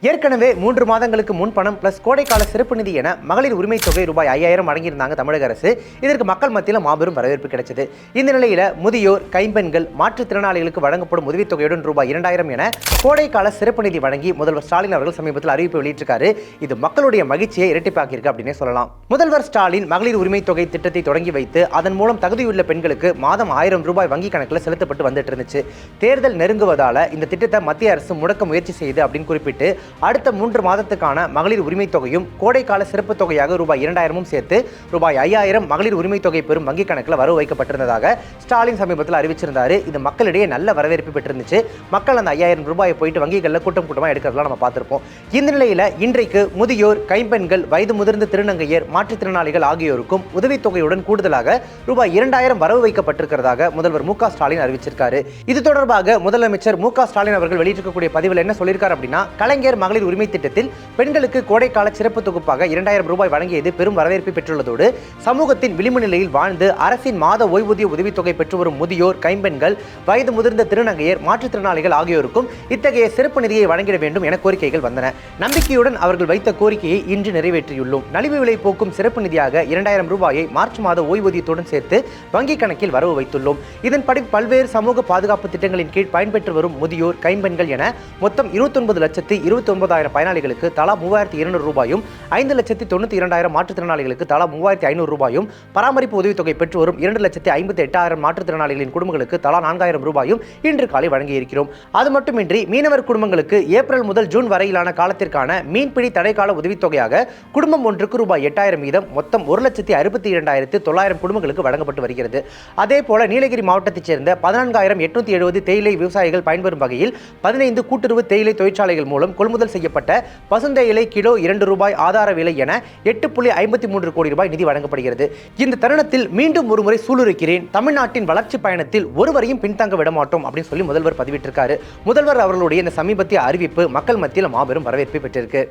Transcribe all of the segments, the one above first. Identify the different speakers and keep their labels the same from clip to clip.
Speaker 1: ஏற்கனவே 3 மாதங்களுக்கு முன் பணம் பிளஸ் கோடைக்கால சிறப்பு நிதி என மகளிர் உரிமை தொகை ரூபாய் 5000 வழங்கியிருந்தாங்க தமிழக அரசு. இதற்கு மக்கள் மத்தியில் மாபெரும் வரவேற்பு கிடைச்சது. இந்த நிலையில முதியோர், கைம்பெண்கள், மாற்றுத்திறனாளிகளுக்கு வழங்கப்படும் உதவித்தொகையுடன் ரூபாய் 2000 என கோடைக்கால சிறப்பு நிதி வழங்கி முதல்வர் ஸ்டாலின் அவர்கள் சமீபத்தில் அறிவிப்பு வெளியிட்டிருக்காரு. இது மக்களுடைய மகிழ்ச்சியை இரட்டிப்பாக்கியிருக்கு அப்படின்னே சொல்லலாம். முதல்வர் ஸ்டாலின் மகளிர் உரிமை தொகை திட்டத்தை தொடங்கி வைத்து அதன் மூலம் தகுதியுள்ள பெண்களுக்கு மாதம் 1000 ரூபாய் வங்கி கணக்கில் செலுத்தப்பட்டு வந்துட்டு இருந்துச்சு. தேர்தல் நெருங்குவதால இந்த திட்டத்தை மத்திய அரசு முடக்க முயற்சி செய்து அப்படின்னு குறிப்பிட்டு அடுத்த 3 மாதத்துக்கான மகளிர் உரிமை தொகையும் கோடைக்கால சிறப்பு தொகையாக ரூபாய் 2000 சேர்த்து ரூபாய் 5000 மகளிர் உரிமை தொகை பெறும் வங்கி கணக்கில் வரவு வைக்கப்பட்டிருந்ததாக ஸ்டாலின் சமீபத்தில் அறிவிச்சிருந்தாரு. இது மக்களிடையே நல்ல வரவேற்பு பெற்றிருந்துச்சு. மக்கள் அந்த 5000 ரூபாயை போயிட்டு வங்கிகளில் கூட்டமாக எடுக்கிறதுலாம் நம்ம பார்த்திருப்போம். இந்த நிலையில இன்றைக்கு முதியோர், கைம்பெண்கள், வயது முதிர்ந்த திருநங்கையர், மாற்றுத்திறனாளிகள் ஆகியோருக்கும் உதவித்தொகையுடன் கூடுதலாக ரூபாய் 2000 வரவு வைக்கப்பட்டிருக்கிறதாக முதல்வர் மு.க. ஸ்டாலின் அறிவிச்சிருக்காரு. இது தொடர்பாக முதலமைச்சர் மு.க. ஸ்டாலின் அவர்கள் வெளியிட்டிருக்கக்கூடிய பதிவில் என்ன சொல்லியிருக்காரு அப்படின்னா, கலைஞர் மகளிர் உரிமை திட்டத்தில் பெண்களுக்கு கோடைக்கால சிறப்பு தொகுப்பாக 2000 ரூபாய் வழங்கியது பெரும் வரவேற்பை பெற்றுள்ளதோடு சமூகத்தின் விளிம்பு நிலையில் வாழ்ந்து அரசின் மாத ஓய்வூதிய உதவித்தொகை பெற்று வரும் முதியோர், கைம்பெண்கள், வயது முதிர்ந்த திருநங்கையர், மாற்றுத்திறனாளிகள் ஆகியோருக்கும் இத்தகைய சிறப்பு நிதியை வழங்கிட வேண்டும் என கோரிக்கைகள் வந்தன. நம்பிக்கையுடன் அவர்கள் வைத்த கோரிக்கையை இன்று நிறைவேற்றியுள்ளோம். நலிவு விலை போக்கும் சிறப்பு நிதியாக 2000 ரூபாயை மார்ச் மாத ஓய்வூதியத்துடன் சேர்த்து வங்கி கணக்கில் வரவு வைத்துள்ளோம். இதன்படி பல்வேறு சமூக பாதுகாப்பு திட்டங்களின் கீழ் பயன்பெற்று வரும் முதியோர், கைம்பெண்கள் என மொத்தம் 29,29,000 பயனாளிகளுக்கு தலா 3200 ரூபாயும், 5,92,200 மாற்றுத்திறனாளிகளுக்கு தலா 3500 ரூபாயும், பராமரிப்பு உதவித்தொகை பெற்று வரும் 2,58,000 மாற்றுத்திறனாளிகளின் குடும்பங்களுக்கு தலா 4000 ரூபாயும் இன்று காலை வழங்கியிருக்கிறோம். அது மட்டுமின்றி மீனவர் குடும்பங்களுக்கு ஏப்ரல் முதல் ஜூன் வரையிலான காலத்திற்கான மீன்பிடி தடைக்கால உதவித்தொகையாக குடும்பம் ஒன்றுக்கு ரூபாய் 8000 வீதம் மொத்தம் 1,62,900 குடும்பங்களுக்கு வழங்கப்பட்டு வருகிறது. அதே போல நீலகிரி மாவட்டத்தைச் சேர்ந்த 14,870 தேயிலை விவசாயிகள் பயன்பெறும் வகையில் 15 கூட்டுறவு தேயிலை தொழிற்சாலைகள் மூலம் கொள்முதல் செய்யப்பட்ட பசுந்தேயிலை கிலோ 2 ரூபாய் ஆதார விலை என 8.53 கோடி ரூபாய் நிதி வழங்கப்படுகிறது. இந்த தருணத்தில் மீண்டும் ஒருமுறை சூளுரைக்கிறேன், தமிழ்நாட்டின் வளர்ச்சி பயணத்தில் ஒருவரையும் பின்தங்க விட மாட்டோம் அப்படின்னு சொல்லி முதல்வர் பதிவிட்டிருக்காரு. முதல்வர் அவர்களுடைய இந்த சமீபத்திய அறிவிப்பு மக்கள் மத்தியில் மாபெரும் வரவேற்பை பெற்றிருக்கு.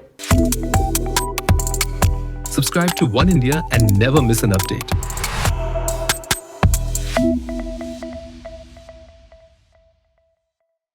Speaker 2: Subscribe to One India and never miss an update.